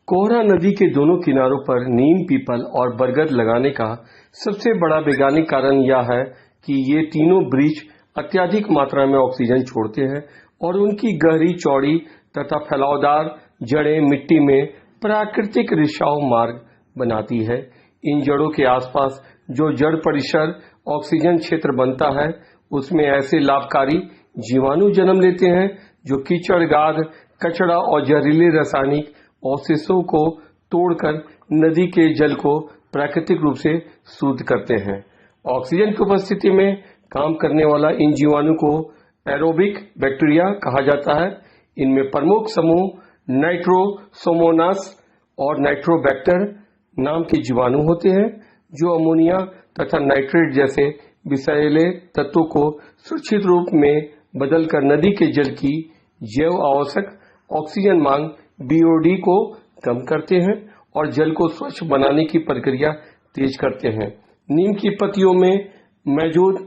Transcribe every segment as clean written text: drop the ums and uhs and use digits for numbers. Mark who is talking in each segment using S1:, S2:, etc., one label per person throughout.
S1: कोहरा नदी के दोनों किनारों पर नीम, पीपल और बरगद लगाने का सबसे बड़ा वैज्ञानिक कारण यह है कि ये तीनों वृक्ष अत्यधिक मात्रा में ऑक्सीजन छोड़ते हैं और उनकी गहरी, चौड़ी तथा फैलावदार जड़ें मिट्टी में प्राकृतिक रिसाव मार्ग बनाती है। इन जड़ों के आसपास जो जड़ परिसर ऑक्सीजन क्षेत्र बनता है, उसमें ऐसे लाभकारी जीवाणु जन्म लेते हैं जो कीचड़, गाद, कचरा और जहरीले रासायनिक अवशेषों को तोड़कर नदी के जल को प्राकृतिक रूप से शुद्ध करते हैं। ऑक्सीजन की उपस्थिति में काम करने वाला इन जीवाणु को एरोबिक बैक्टीरिया कहा जाता है। इनमें प्रमुख समूह नाइट्रोसोमोनास और नाइट्रोबैक्टर नाम के जीवाणु होते हैं, जो अमोनिया तथा नाइट्रेट जैसे विषैले तत्वों को सुरक्षित रूप में बदलकर नदी के जल की जैव आवश्यक ऑक्सीजन मांग BOD को कम करते हैं और जल को स्वच्छ बनाने की प्रक्रिया तेज करते हैं। नीम की पत्तियों में मौजूद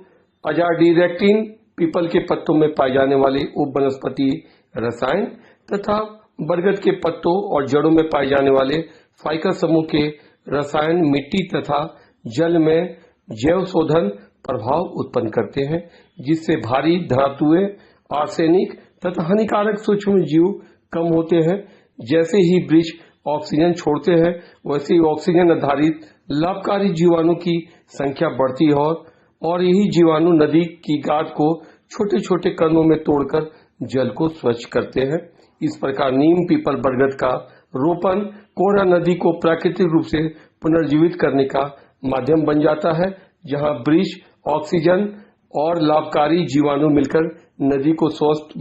S1: अजाडिरेक्टिन, पीपल के पत्तों में पाए जाने वाले उप वनस्पति रसायन तथा बरगद के पत्तों और जड़ों में पाए जाने वाले फाइकस समूह के रसायन मिट्टी तथा जल में जैव शोधन प्रभाव उत्पन्न करते हैं, जिससे भारी धातुएं, आर्सेनिक तथा हानिकारक सूक्ष्म जीव कम होते हैं। जैसे ही वृक्ष ऑक्सीजन छोड़ते हैं, वैसे ही ऑक्सीजन आधारित लाभकारी जीवाणु की संख्या बढ़ती है और यही जीवाणु नदी की गाद को छोटे छोटे कणों में तोड़कर जल को स्वच्छ करते हैं। इस प्रकार नीम, पीपल, बरगद का रोपण कोहरा नदी को प्राकृतिक रूप से पुनर्जीवित करने का माध्यम बन जाता है, जहां वृक्ष, ऑक्सीजन और लाभकारी जीवाणु मिलकर नदी को स्वस्थ